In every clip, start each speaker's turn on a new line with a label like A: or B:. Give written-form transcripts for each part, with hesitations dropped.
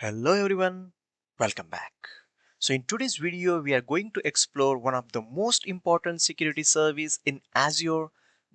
A: Hello everyone, welcome back. So in today's video, we are going to explore one of the most important security service in Azure,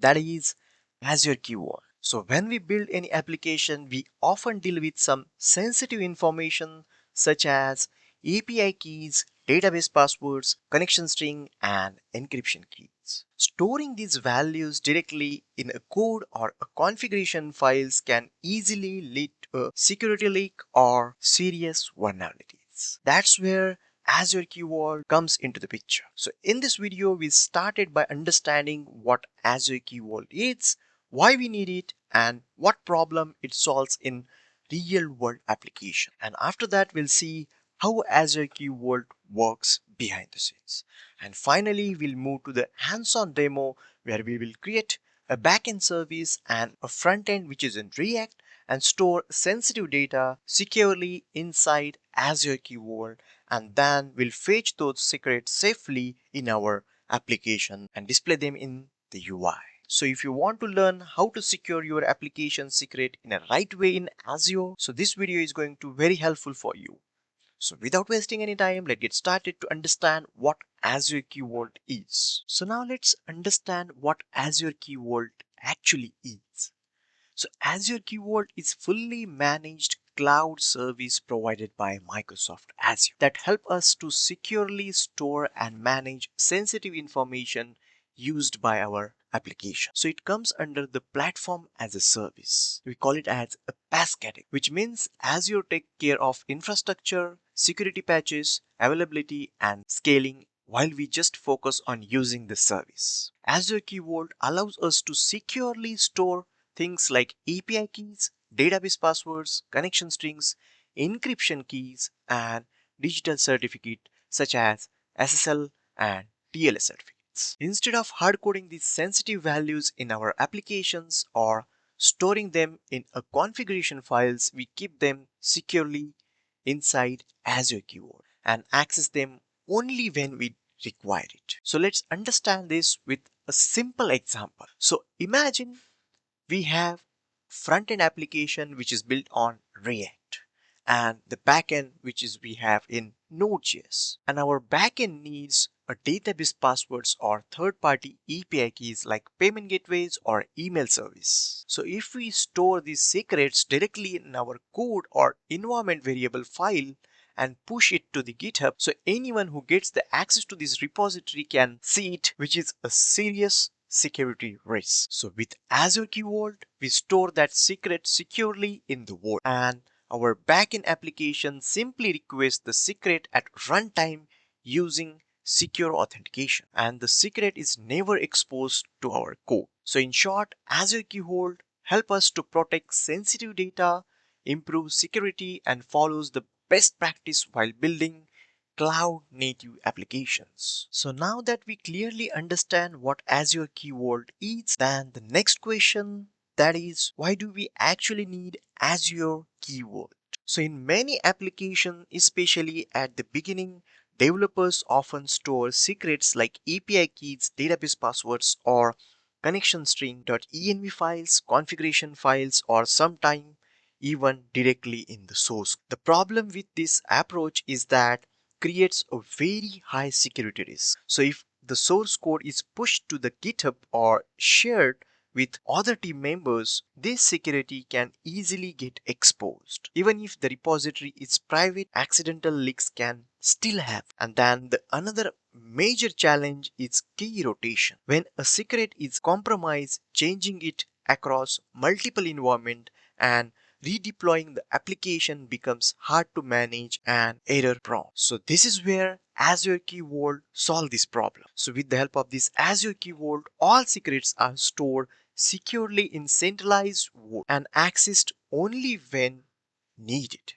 A: that is Azure Key Vault. So when we build any application, we often deal with some sensitive information such as API keys, database passwords, connection string, and encryption keys. Storing these values directly in a code or a configuration files can easily lead to a security leak or serious vulnerabilities. That's where Azure Key Vault comes into the picture. So in this video, we started by understanding what Azure Key Vault is, why we need it, and what problem it solves in real world application. And after that, we'll see how Azure Key Vault works behind the scenes. And finally, we'll move to the hands-on demo where we will create a backend service and a front end which is in React and store sensitive data securely inside Azure Key Vault, and then we'll fetch those secrets safely in our application and display them in the UI. So if you want to learn how to secure your application secret in a right way in Azure, so this video is going to be very helpful for you. So without wasting any time, let's get started to understand what Azure Key Vault is. So now let's understand what Azure Key Vault actually is. So Azure Key Vault is fully managed cloud service provided by Microsoft Azure that help us to securely store and manage sensitive information used by our application. So it comes under the platform as a service. We call it as a PaaS category, which means Azure take care of infrastructure, security patches, availability, and scaling while we just focus on using the service. Azure Key Vault allows us to securely store things like API keys, database passwords, connection strings, encryption keys, and digital certificate such as SSL and TLS certificates. Instead of hardcoding these sensitive values in our applications or storing them in a configuration files, we keep them securely inside Azure Key Vault and access them only when we require it. So let's understand this with a simple example. So imagine we have front-end application which is built on React and the backend which is we have in Node.js, and our backend needs a database passwords or third-party API keys like payment gateways or email service. So if we store these secrets directly in our code or environment variable file and push it to the GitHub, so anyone who gets the access to this repository can see it, which is a serious security risk. So with Azure Key Vault, we store that secret securely in the vault, and our backend application simply requests the secret at runtime using secure authentication, and the secret is never exposed to our code. So in short, Azure Key Vault help us to protect sensitive data, improve security, and follows the best practice while building cloud native applications. So now that we clearly understand what Azure Key Vault is, then the next question, that is, why do we actually need Azure Key Vault? So in many applications, especially at the beginning, developers often store secrets like API keys, database passwords, or connection string.env files, configuration files, or sometimes even directly in the source. The problem with this approach is that creates a very high security risk. So if the source code is pushed to the GitHub or shared with other team members, this security can easily get exposed. Even if the repository is private, accidental leaks can still happen. And then the another major challenge is key rotation. When a secret is compromised, changing it across multiple environments and redeploying the application becomes hard to manage and error prone. So this is where Azure Key Vault solve this problem. So with the help of this Azure Key Vault, all secrets are stored securely in centralized vault and accessed only when needed.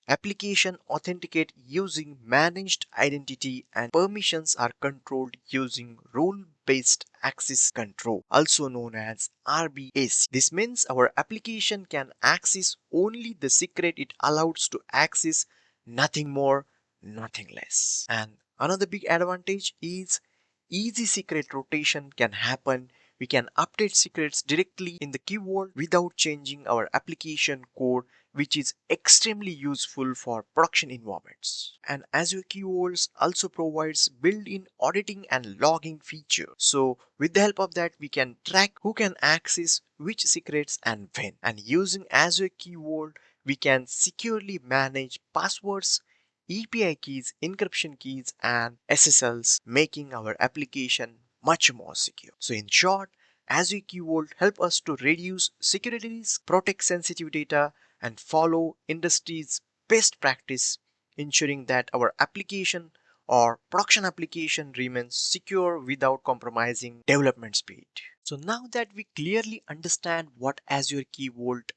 A: Application authenticate using managed identity and permissions are controlled using role-based access control, also known as RBAC. This means our application can access only the secret it allows to access, nothing more, nothing less. And another big advantage is easy secret rotation can happen. We can update secrets directly in the Key Vault without changing our application code which is extremely useful for production environments. And Azure Key Vault also provides built-in auditing and logging feature. So with the help of that, we can track who can access which secrets and when. And using Azure Key Vault, we can securely manage passwords, API keys, encryption keys, and SSLs, making our application much more secure. So in short, Azure Key Vault help us to reduce security risk, protect sensitive data, and follow industry's best practice, ensuring that our application or production application remains secure without compromising development speed. So now that we clearly understand what Azure Key Vault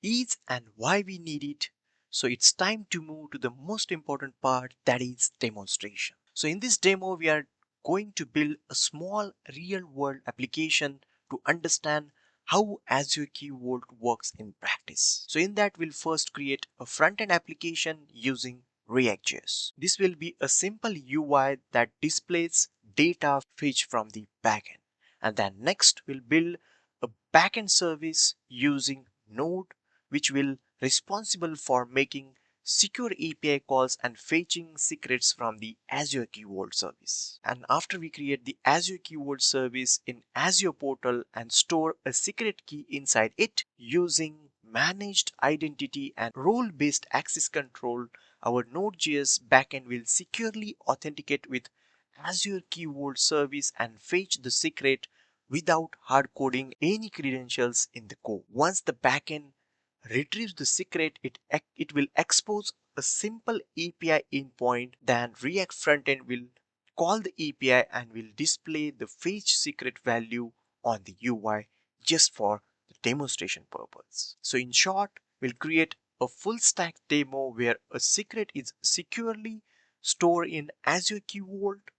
A: is and why we need it, so it's time to move to the most important part, that is demonstration. So in this demo, we are going to build a small real world application to understand how Azure Key Vault works in practice. So in that, we'll first create a front-end application using React.js. This will be a simple UI that displays data fetched from the backend. And then next, we'll build a backend service using Node, which will responsible for making secure API calls and fetching secrets from the Azure Key Vault service. And after we create the Azure Key Vault service in Azure portal and store a secret key inside it using managed identity and role-based access control, our Node.js backend will securely authenticate with Azure Key Vault service and fetch the secret without hard coding any credentials in the code. Once the backend retrieves the secret, it will expose a simple API endpoint. Then React frontend will call the API and will display the fetch secret value on the UI just for the demonstration purpose. So in short, we'll create a full stack demo where a secret is securely stored in Azure Key Vault,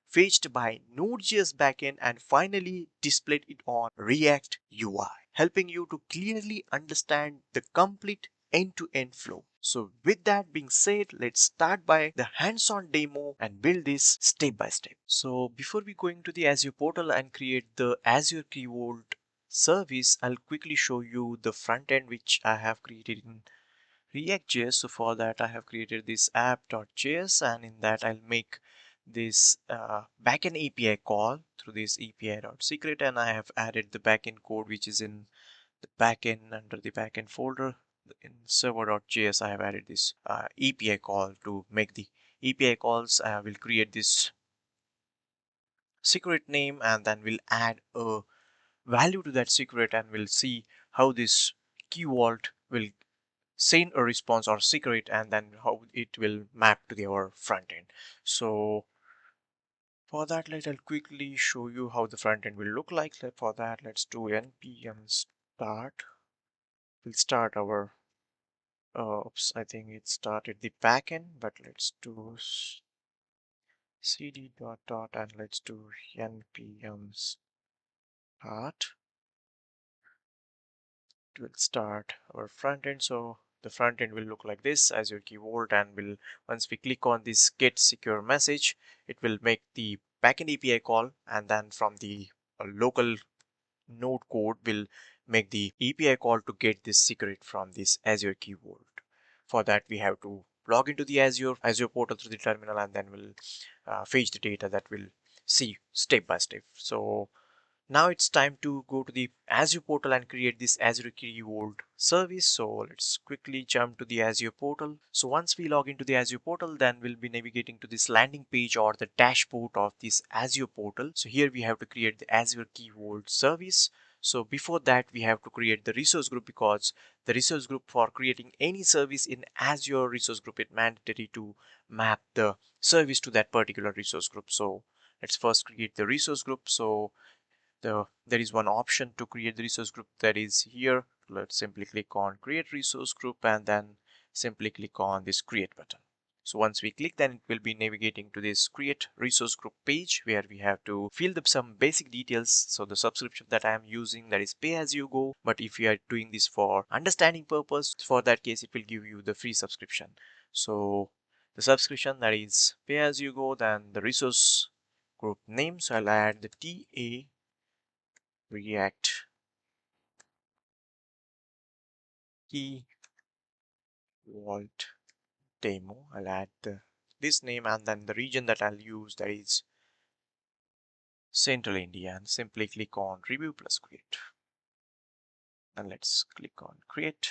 A: fetched by Node.js backend, and finally displayed it on React UI, helping you to clearly understand the complete end-to-end flow. So with that being said, let's start by the hands-on demo and build this step by step. So before we go into the Azure portal and create the Azure Key Vault service, I'll quickly show you the front end which I have created in React.js. So for that, I have created this app.js, and in that I'll make this backend API call through this API.secret, and I have added the backend code which is in the backend under the backend folder. In server.js, I have added this API call to make the API calls. I will create this secret name, and then we'll add a value to that secret, and we'll see how this key vault will send a response or secret, and then how it will map to our front end. So for that, I'll quickly show you how the front end will look like. For that, let's do npm start. We'll start our oops, I think it started the backend, but let's do cd dot dot and let's do npm start. Will start our front end. So the front end will look like this, Azure Key Vault, and will once we click on this get secure message, it will make the backend API call, and then from the local node code will make the API call to get this secret from this Azure Key Vault. For that, we have to log into the Azure portal through the terminal, and then we'll fetch the data that we'll see step by step. So now it's time to go to the Azure portal and create this Azure Key Vault service. So let's quickly jump to the Azure portal. So once we log into the Azure portal, then we'll be navigating to this landing page or the dashboard of this Azure portal. So here we have to create the Azure Key Vault service. So before that, we have to create the resource group, because the resource group for creating any service in Azure resource group, it's mandatory to map the service to that particular resource group. So let's first create the resource group. So there is one option to create the resource group, that is here. Let's simply click on create resource group and then simply click on this create button. So once we click, then it will be navigating to this create resource group page where we have to fill up some basic details. So the subscription that I am using, that is pay as you go, but if you are doing this for understanding purpose, for that case it will give you the free subscription. So the subscription, that is pay as you go, then the resource group name, so I'll add the TA React Key Vault demo. I'll add this name and then the region that I'll use, that is Central India, and simply click on review plus create. And let's click on create.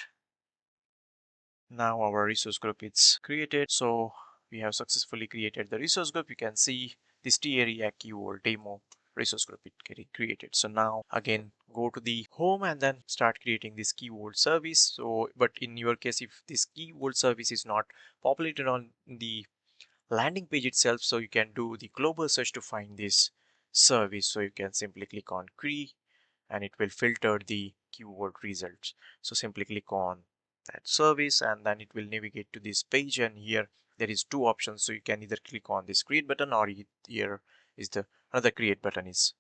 A: Now our resource group is created. So we have successfully created the resource group. You can see this React keyword demo resource group is getting created. So now again go to the home and then start creating this keyword service. So but in your case, if this keyword service is not populated on the landing page itself, so you can do the global search to find this service. So you can simply click on query and it will filter the keyword results. So simply click on that service and then it will navigate to this page, and here there is two options. So you can either click on this create button, or here is the another create button is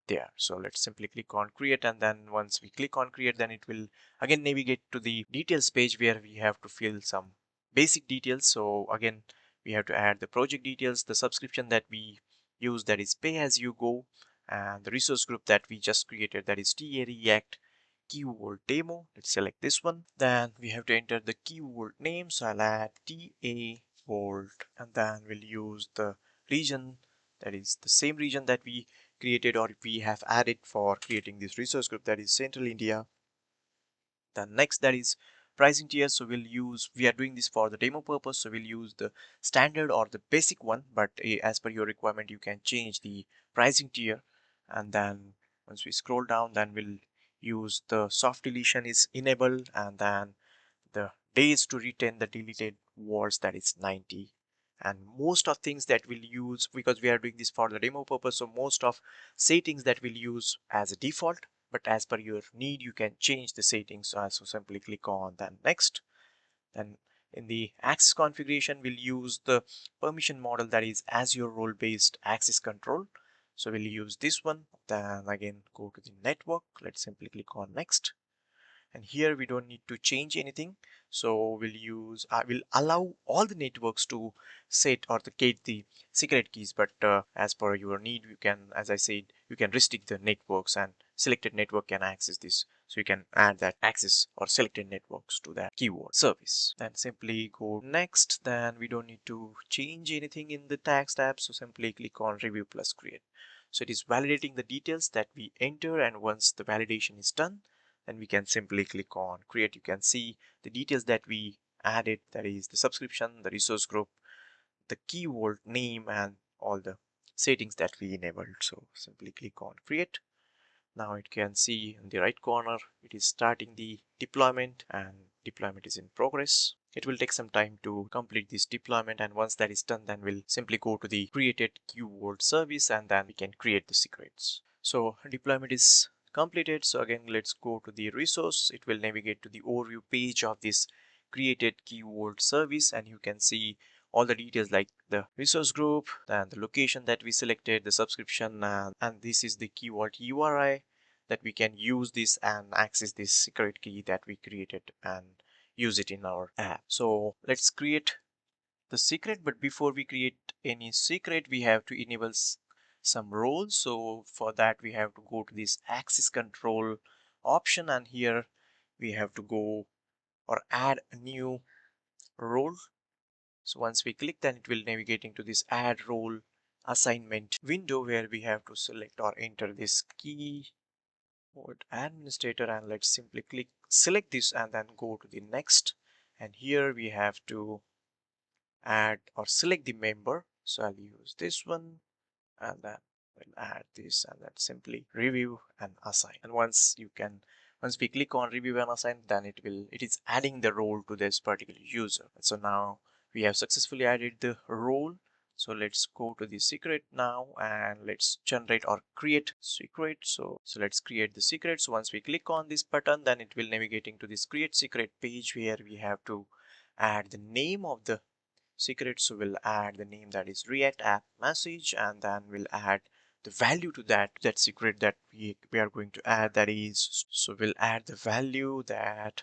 A: there. So let's simply click on create, and then once we click on create, then it will again navigate to the details page where we have to fill some basic details. So again we have to add the project details, the subscription that we use, that is pay as you go, and the resource group that we just created, that is TA React keyword demo. Let's select this one. Then we have to enter the keyword name, so I'll add TA Vault, and then we'll use the region, that is the same region that we created or we have added for creating this resource group, that is Central India. The next, that is pricing tier. So we are doing this for the demo purpose, so we'll use the standard or the basic one, but as per your requirement you can change the pricing tier. And then once we scroll down, then we'll use the soft deletion is enabled, and then the days to retain the deleted words, that is 90. And most of things that we'll use, because we are doing this for the demo purpose, so most of settings that we'll use as a default, but as per your need you can change the settings. So simply click on then next. Then in the access configuration we'll use the permission model, that is Azure role based access control. So we'll use this one. Then again go to the network. Let's simply click on next, and here we don't need to change anything. So we'll use will allow all the networks to set or to get the secret keys, but as per your need you can, as I said, you can restrict the networks and selected network can access this. So you can add that access or selected networks to that keyword service. Then simply go next. Then we don't need to change anything in the tags tab, so simply click on review plus create. So it is validating the details that we enter, and once the validation is done, then we can simply click on create. You can see the details that we added, that is the subscription, the resource group, the keyword name, and all the settings that we enabled. So simply click on create. Now it can see in the right corner it is starting the deployment, and deployment is in progress. It will take some time to complete this deployment, and once that is done, then we'll simply go to the created keyword service and then we can create the secrets. So deployment is completed. So again let's go to the resource. It will navigate to the overview page of this created keyword service, and you can see all the details like the resource group and the location that we selected, the subscription, and this is the keyword URI that we can use this and access this secret key that we created and use it in our app. So let's create the secret, but before we create any secret we have to enable some roles. So for that we have to go to this access control option, and here we have to go or add a new role. So once we click, then it will navigate into this add role assignment window where we have to select or enter this keyword administrator, and let's simply select this and then go to the next. And here we have to add or select the member. So I'll use this one, and then we'll add this and then simply review and assign. And once we click on review and assign, then it is adding the role to this particular user. So now we have successfully added the role. So let's go to the secret now and let's generate or create secret. So let's create the secret. So once we click on this button, then it will navigating to this create secret page where we have to add the name of the secret. So we'll add the name, that is React app message, and then we'll add the value to that secret that we are going to add, that is, so we'll add the value that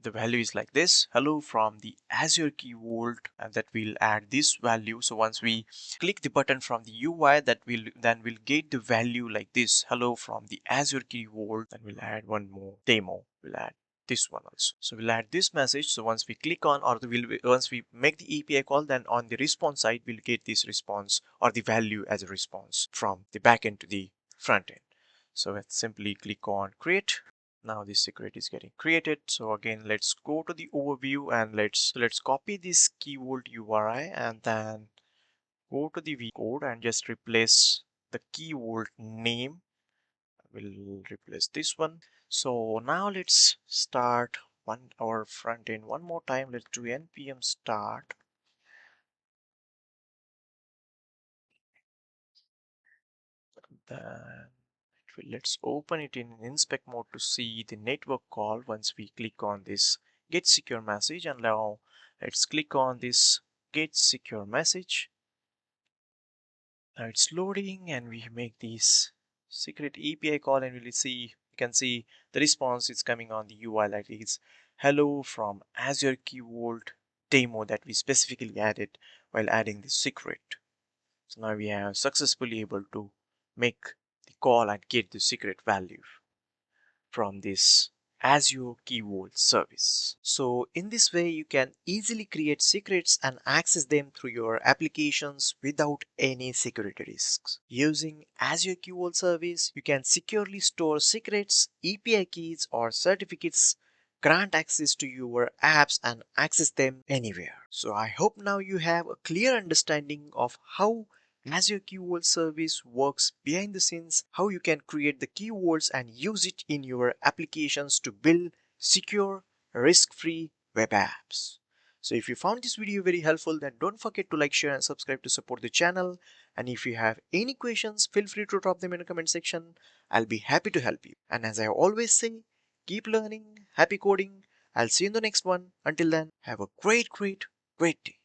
A: the value is like this: hello from the Azure Key Vault, and that we'll add this value. So once we click the button from the UI, that we'll get the value like this: hello from the Azure Key Vault. And we'll add one more demo. We'll add this one also. So we'll add this message. So once we click on, or once we make the API call, then on the response side, we'll get this response or the value as a response from the backend to the front end. So let's simply click on create. Now this secret is getting created. So again, let's go to the overview and let's copy this key vault URI and then go to the v code and just replace the key vault name. We'll replace this one. So now let's start our front end one more time. Let's do npm start. Then let's open it in inspect mode to see the network call once we click on this get secure message. And now let's click on this get secure message. Now it's loading and we make this secret API call, and you can see the response is coming on the UI like this: hello from Azure Key Vault demo that we specifically added while adding the secret. So now we are successfully able to make the call and get the secret value from this Azure Key Vault service. So in this way, you can easily create secrets and access them through your applications without any security risks. Using Azure Key Vault service, you can securely store secrets, API keys, or certificates, grant access to your apps and access them anywhere. So I hope now you have a clear understanding of how Azure Key Vault service works behind the scenes, how you can create the keywords and use it in your applications to build secure, risk-free web apps. So if you found this video very helpful, then don't forget to like, share and subscribe to support the channel. And if you have any questions, feel free to drop them in the comment section. I'll be happy to help you. And as I always say, keep learning, happy coding. I'll see you in the next one. Until then, have a great day.